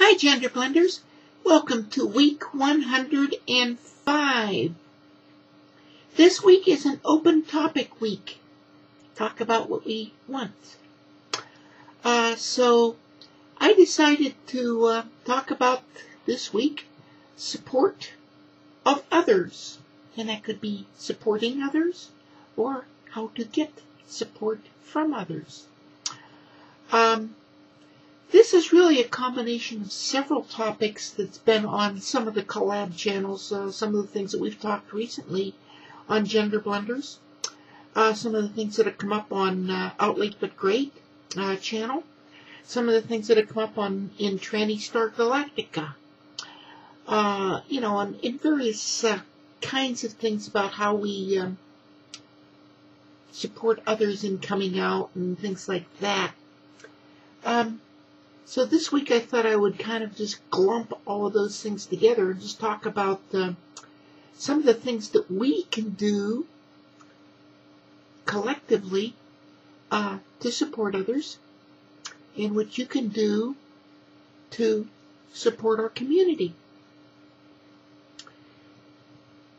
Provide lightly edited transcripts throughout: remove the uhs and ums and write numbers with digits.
Hi, GenderBlenders. Welcome to week 105. This week is an open topic week. Talk about what we want. So I decided to talk about this week support of others. And that could be supporting others or how to get support from others. This is really a combination of several topics that's been on some of the collab channels, some of the things that we've talked recently on GenderBlenders, some of the things that have come up on Out Late But Great channel, some of the things that have come up in Tranny Star Galactica, in various kinds of things about how we support others in coming out and things like that. So this week I thought I would kind of just glump all of those things together and just talk about some of the things that we can do collectively to support others and what you can do to support our community.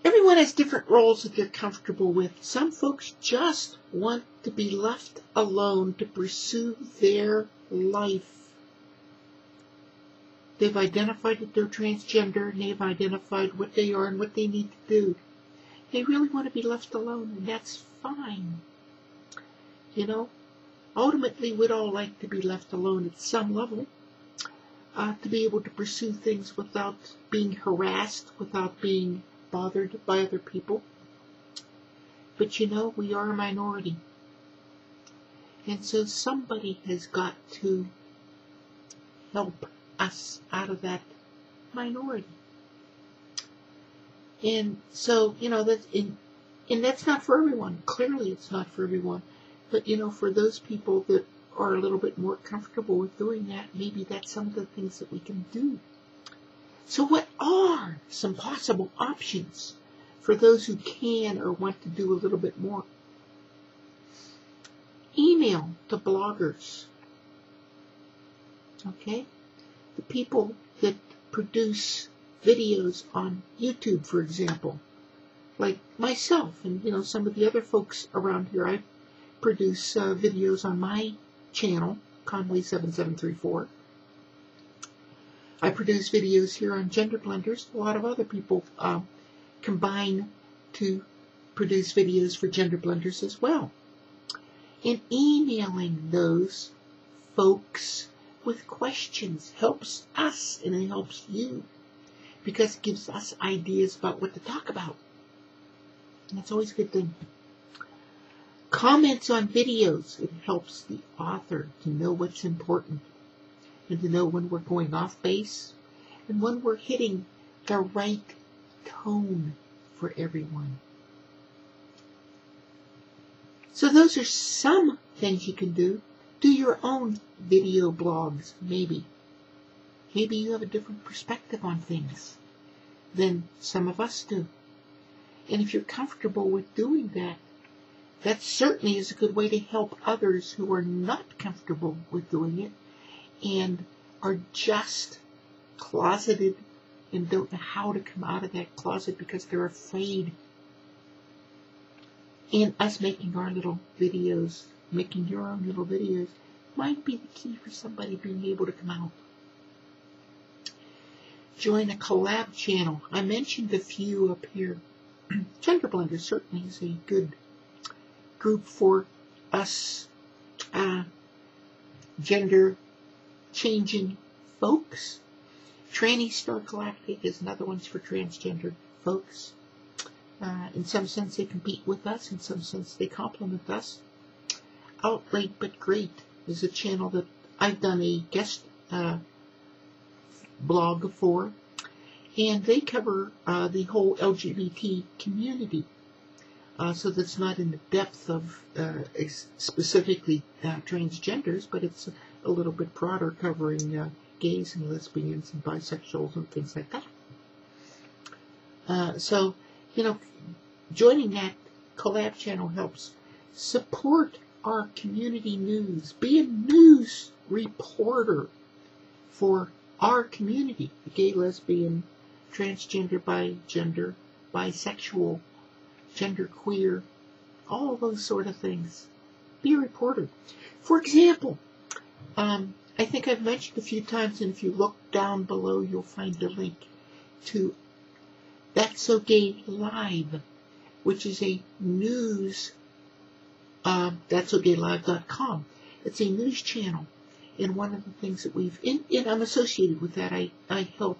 Everyone has different roles that they're comfortable with. Some folks just want to be left alone to pursue their life. They've identified that they're transgender, and they've identified what they are and what they need to do. They really want to be left alone, and that's fine. Ultimately, we'd all like to be left alone at some level, to be able to pursue things without being harassed, without being bothered by other people. But we are a minority. And so somebody has got to help us out of that minority. And so, that's not for everyone. Clearly it's not for everyone. But, for those people that are a little bit more comfortable with doing that, maybe that's some of the things that we can do. So what are some possible options for those who can or want to do a little bit more? Email to bloggers. Okay? The people that produce videos on YouTube, for example, like myself and, some of the other folks around here. I produce videos on my channel, Conway7734. I produce videos here on GenderBlenders. A lot of other people combine to produce videos for GenderBlenders as well. And emailing those folks with questions helps us and it helps you because it gives us ideas about what to talk about. And that's always a good thing. Comments on videos. It helps the author to know what's important and to know when we're going off base and when we're hitting the right tone for everyone. So those are some things you can do. Do your own video blogs, maybe. Maybe you have a different perspective on things than some of us do. And if you're comfortable with doing that, that certainly is a good way to help others who are not comfortable with doing it and are just closeted and don't know how to come out of that closet because they're afraid. And us making our little videos, making your own little videos, might be the key for somebody being able to come out. Join a collab channel. I mentioned a few up here. GenderBlenders certainly is a good group for us gender-changing folks. Tranny Star Galactic is another one for transgender folks. In some sense, they compete with us. In some sense, they complement us. Out Late But Great is a channel that I've done a guest blog for. And they cover the whole LGBT community. So that's not in the depth of specifically transgenders, but it's a little bit broader, covering gays and lesbians and bisexuals and things like that. So, joining that collab channel helps. Support our community news. Be a news reporter for our community, the gay, lesbian, transgender, bigender, bisexual, genderqueer, all those sort of things. Be a reporter. For example, I think I've mentioned a few times, and if you look down below, you'll find a link to That's So Gay Live, which is a news, that'sogaylive.com. It's a news channel, and one of the things that and I'm associated with that. I help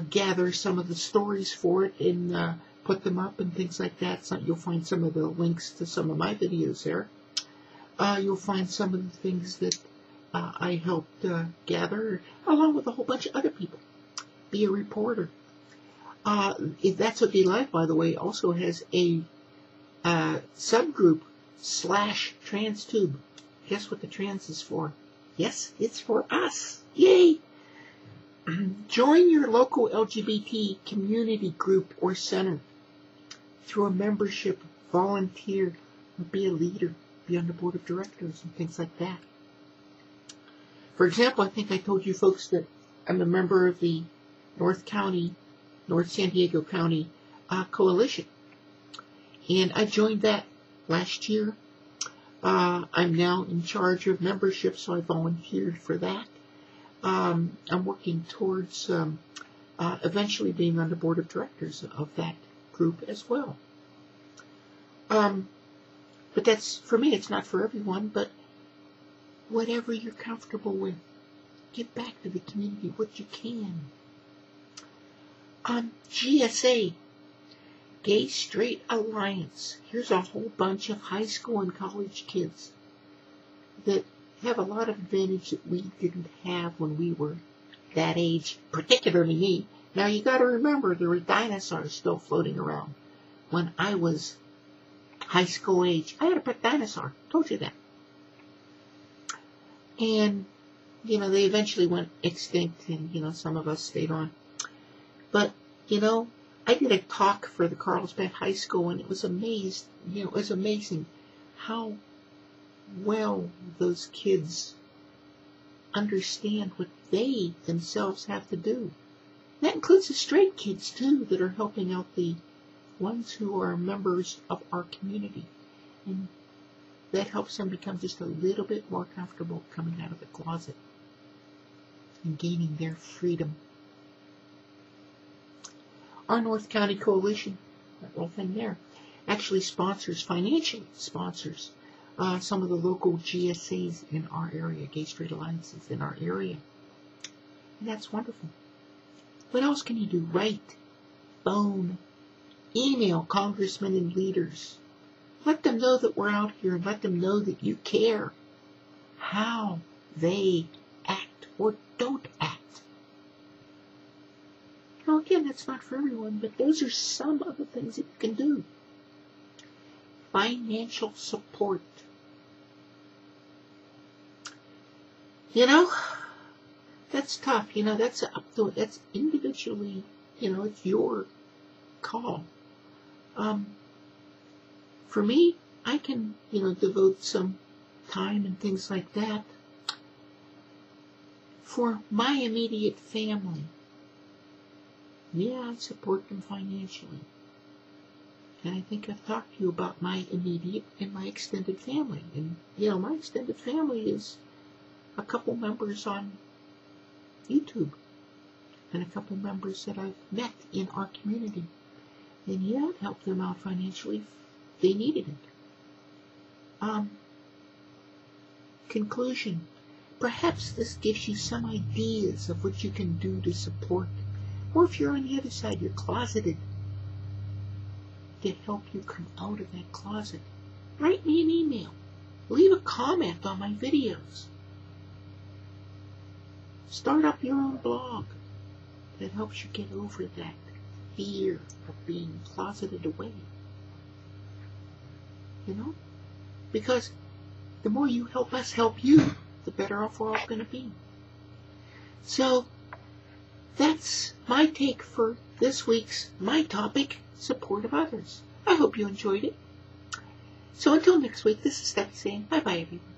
gather some of the stories for it and put them up and things like that. So you'll find some of the links to some of my videos there. You'll find some of the things that I helped gather, along with a whole bunch of other people. Be a reporter. That's Okay Live, by the way, also has a subgroup /TransTube. Guess what the trans is for? Yes, it's for us. Yay! Join your local LGBT community group or center through a membership, volunteer, or be a leader, be on the board of directors and things like that. For example, I think I told you folks that I'm a member of the North San Diego County Coalition. And I joined that last year. I'm now in charge of membership, so I volunteered for that. I'm working towards eventually being on the board of directors of that group as well. But that's, for me, it's not for everyone, but whatever you're comfortable with, give back to the community what you can. GSA, Gay Straight Alliance. Here's a whole bunch of high school and college kids that have a lot of advantage that we didn't have when we were that age, particularly me. Now you got to remember there were dinosaurs still floating around when I was high school age. I had a pet dinosaur. Told you that. And, they eventually went extinct and, some of us stayed on. But, I did a talk for the Carlsbad High School, and it was amazing how well those kids understand what they themselves have to do. That includes the straight kids, too, that are helping out the ones who are members of our community. And that helps them become just a little bit more comfortable coming out of the closet and gaining their freedom. Our North County Coalition, that whole thing there, actually financially sponsors some of the local GSAs in our area, Gay Straight Alliances in our area. And that's wonderful. What else can you do? Write, phone, email congressmen and leaders. Let them know that we're out here and let them know that you care how they act or don't act. Now again, that's not for everyone, but those are some of the things that you can do. Financial support. That's tough. That's individually, it's your call. For me, I can, devote some time and things like that for my immediate family. Yeah, I support them financially. And I think I've talked to you about my immediate and my extended family. And, my extended family is a couple members on YouTube and a couple members that I've met in our community. And yeah, it helped them out financially if they needed it. Conclusion. Perhaps this gives you some ideas of what you can do to support. Or if you're on the other side, you're closeted, to help you come out of that closet. Write me an email. Leave a comment on my videos. Start up your own blog that helps you get over that fear of being closeted away. Because the more you help us help you, the better off we're all going to be. So, that's my take for this week's My Topic, Support of Others. I hope you enjoyed it. So until next week, this is Steph saying bye-bye, everybody.